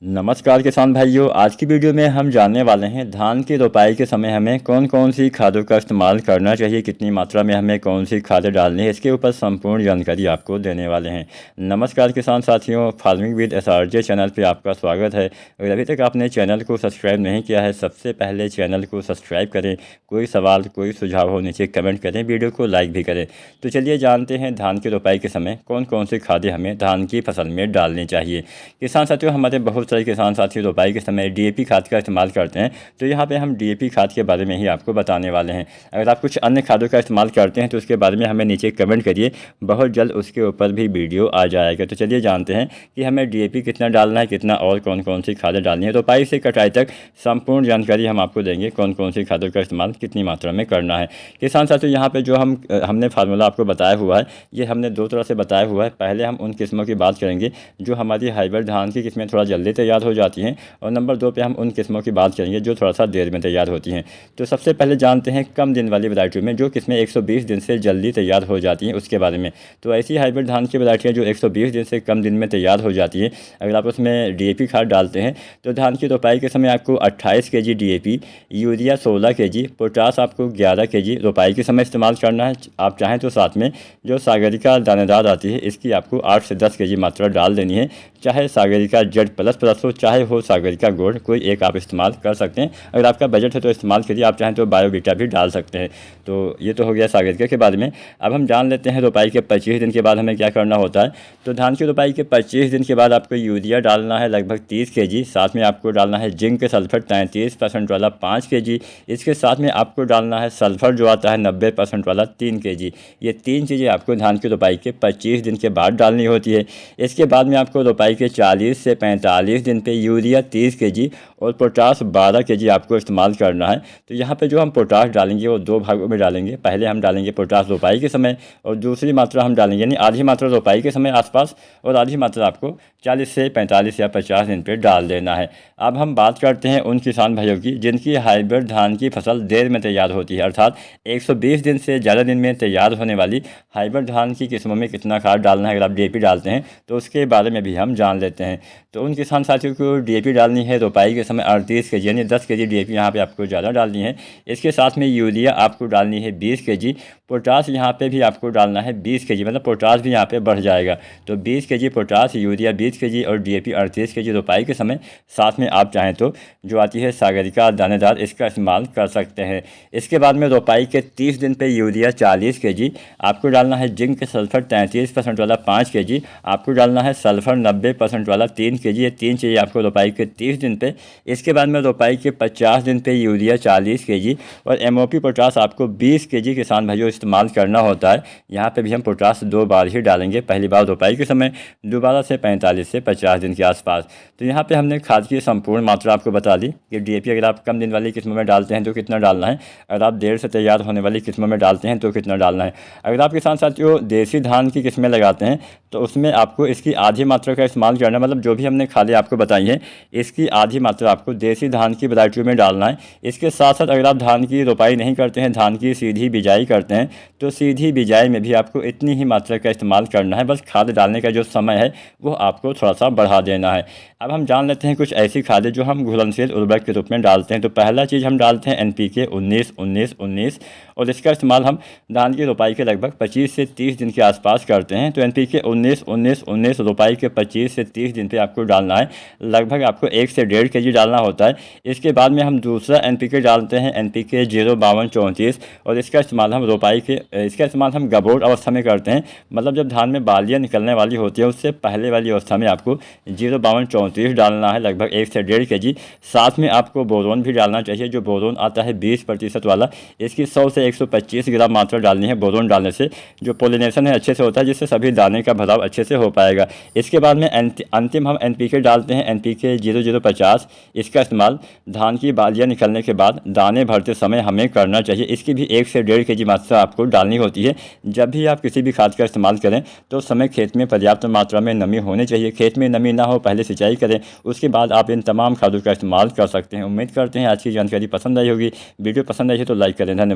नमस्कार किसान भाइयों। आज की वीडियो में हम जानने वाले हैं धान की रोपाई के समय हमें कौन कौन सी खादों का इस्तेमाल करना चाहिए, कितनी मात्रा में हमें कौन सी खादें डालनी है, इसके ऊपर संपूर्ण जानकारी आपको देने वाले हैं। नमस्कार किसान साथियों, फार्मिंग विद SRJ चैनल पे आपका स्वागत है। अगर अभी तक आपने चैनल को सब्सक्राइब नहीं किया है, सबसे पहले चैनल को सब्सक्राइब करें। कोई सवाल कोई सुझाव हो नीचे कमेंट करें, वीडियो को लाइक भी करें। तो चलिए जानते हैं धान की रोपाई के समय कौन कौन सी खादें हमें धान की फसल में डालनी चाहिए। किसान साथियों, हमारे बहुत सारे किसान साथी रोपाई के समय DAP खाद का इस्तेमाल करते हैं, तो यहाँ पे हम DAP खाद के बारे में ही आपको बताने वाले हैं। अगर आप कुछ अन्य खादों का इस्तेमाल करते हैं तो उसके बारे में हमें नीचे कमेंट करिए, बहुत जल्द उसके ऊपर भी वीडियो आ जाएगा। तो चलिए जानते हैं कि हमें DAP कितना डालना है, कितना और कौन कौन सी खादें डालनी है। रोपाई से कटाई तक संपूर्ण जानकारी हम आपको देंगे, कौन कौन सी खादों का इस्तेमाल कितनी मात्रा में करना है। किसान साथियों, यहाँ पर जो हमने फार्मूला आपको बताया हुआ है, ये हमने दो तरह से बताया हुआ है। पहले हम उन किस्मों की बात करेंगे जो हमारी हाइब्रिड धान की किस्में थोड़ा जल्दी तैयार हो जाती हैं, और नंबर 2 पे हम उन किस्मों की बात करेंगे जो थोड़ा सा देर में तैयार होती हैं। तो सबसे पहले जानते हैं कम दिन वाली वैरायटी में जो किस्में 120 दिन से जल्दी तैयार हो जाती हैं उसके बारे में। तो ऐसी हाइब्रिड धान की वैरायटियाँ जो 120 दिन से कम दिन में तैयार हो जाती है, अगर आप उसमें DAP खाद डालते हैं तो धान की रोपाई के समय आपको 28 kg DAP, urea 16 kg, potash आपको 11 kg रोपाई के समय इस्तेमाल करना है। आप चाहें तो साथ में जो सागरिका दानेदार आती है इसकी आपको 8 से 10 kg मात्रा डाल देनी है। चाहे सागरिका Z++ हो, चाहे हो सागरिका गोल्ड, कोई एक आप इस्तेमाल कर सकते हैं। अगर आपका बजट है तो इस्तेमाल करिए, आप चाहें तो बायोवीटा भी डाल सकते हैं। तो ये तो हो गया सागरिका के बारे में। अब हम जान लेते हैं रोपाई के 25 दिन के बाद हमें क्या करना होता है। तो धान की रोपाई के 25 दिन के बाद आपको यूरिया डालना है लगभग 30 kg, साथ में आपको डालना है जिंक सल्फर 33% वाला 5 kg। इसके साथ में आपको डालना है सल्फर जो आता है 90% वाला 3 kg। ये 3 चीज़ें आपको धान की रोपाई के 25 दिन के बाद डालनी होती है। इसके बाद में आपको रोपाई के 40 से 45 दिन पे यूरिया 30 kg और पोटास 12 kg आपको इस्तेमाल करना है। तो यहाँ पे जो हम पोटास डालेंगे वो दो भागों में डालेंगे। पहले हम डालेंगे पोटास रोपाई के समय, और दूसरी मात्रा हम डालेंगे, यानी आधी मात्रा रोपाई के समय आसपास, और आधी मात्रा आपको 40 से 45 या 50 दिन पे डाल देना है। अब हम बात करते हैं उन किसान भाइयों की जिनकी हाइब्रिड धान की फसल देर में तैयार होती है, अर्थात 120 दिन से ज़्यादा दिन में तैयार होने वाली हाइब्रिड धान की किस्मों में कितना खाद डालना है। अगर आप DAP डालते हैं तो उसके बारे में भी हम जान लेते हैं। तो उन किसान साथियों को DAP डालनी है रोपाई के समय 38 kg, यानी 10 kg DAP यहाँ पे आपको ज़्यादा डालनी है। इसके साथ में यूरिया आपको डालनी है 20 kg, पोटास यहाँ पे भी आपको डालना है 20 kg, मतलब पोटास भी यहाँ पे बढ़ जाएगा। तो 20 kg पोटास, यूरिया 20 kg और DAP 38 kg रोपाई के समय। साथ में आप चाहें तो जो आती है सागरिका दानेदार, इसका इस्तेमाल कर सकते हैं। इसके बाद में रोपाई के 30 दिन पे यूरिया 40 kg, आपको डालना है जिंक सल्फर 33% वाला 5 kg, आपको डालना है सल्फर 90% वाला 3 kg। ये 3 चाहिए आपको रोपाई के 30 दिन पे। इसके बाद में रोपाई के 50 दिन पे यूरिया 40 kg और MOP पोटास आपको 20 kg किसान भाइयों इस्तेमाल करना होता है। यहाँ पे भी हम पोटास 2 बार ही डालेंगे, पहली बार रोपाई के समय, दोबारा से 45 से 50 दिन के आसपास। तो यहाँ पे हमने खाद की संपूर्ण मात्रा आपको बता दी कि DAP अगर आप कम दिन वाली किस्मों में डालते हैं तो कितना डालना है, अगर आप देर से तैयार होने वाली किस्मों में डालते हैं तो कितना डालना है। अगर आप किसान साथियों देसी धान की किस्में लगाते हैं तो उसमें आपको इसकी आधी मात्रा का इस्तेमाल करना है, मतलब जो भी हमने खादें आपको बताई हैं इसकी आधी मात्रा आपको देसी धान की वैरायटियों में डालना है। इसके साथ साथ अगर आप धान की रोपाई नहीं करते हैं, धान की सीधी बिजाई करते हैं, तो सीधी बिजाई में भी आपको इतनी ही मात्रा का इस्तेमाल करना है। बस खाद डालने का जो समय है वो आपको थोड़ा सा बढ़ा देना है। अब हम जान लेते हैं कुछ ऐसी खादें जो हम घुलनशील उर्वरक के रूप में डालते हैं। तो पहला चीज़ हम डालते हैं NPK 19-19-19, और इसका इस्तेमाल हम धान की रोपाई के लगभग 25 से 30 दिन के आसपास करते हैं। तो NPK 19-19-19 रोपाई के 25 से 30 दिन पे आपको डालना है। लगभग आपको 1 से 1.5 kg डालना होता है। इसके बाद में हम दूसरा NPK डालते हैं, NPK 052-34, और इसका इस्तेमाल हम गबोड़ अवस्था में करते हैं, मतलब जब धान में बालियाँ निकलने वाली होती है उससे पहले वाली अवस्था में आपको 052-34 डालना है, लगभग 1 से 1.5 kg। साथ में आपको बोरोन भी डालना चाहिए, जो बोरोन आता है 20% वाला, इसकी 100 से 125 ग्राम मात्रा डालनी है। बोरोन डालने से जो पोलिनेशन है अच्छे से होता है, जिससे सभी दाने का भराव अच्छे से हो पाएगा। इसके बाद में अंतिम हम NPK डालते हैं, NPK 0050। इसका इस्तेमाल धान की बालियाँ निकलने के बाद दाने भरते समय हमें करना चाहिए। इसकी भी 1 से 1.5 kg मात्रा आपको डालनी होती है। जब भी आप किसी भी खाद का इस्तेमाल करें तो उस समय खेत में पर्याप्त मात्रा में नमी होनी चाहिए। खेत में नमी ना हो पहले सिंचाई करें, उसके बाद आप इन तमाम खादों का इस्तेमाल कर सकते हैं। उम्मीद करते हैं आज की जानकारी पसंद आई होगी। वीडियो पसंद आई है तो लाइक करें। धन्यवाद।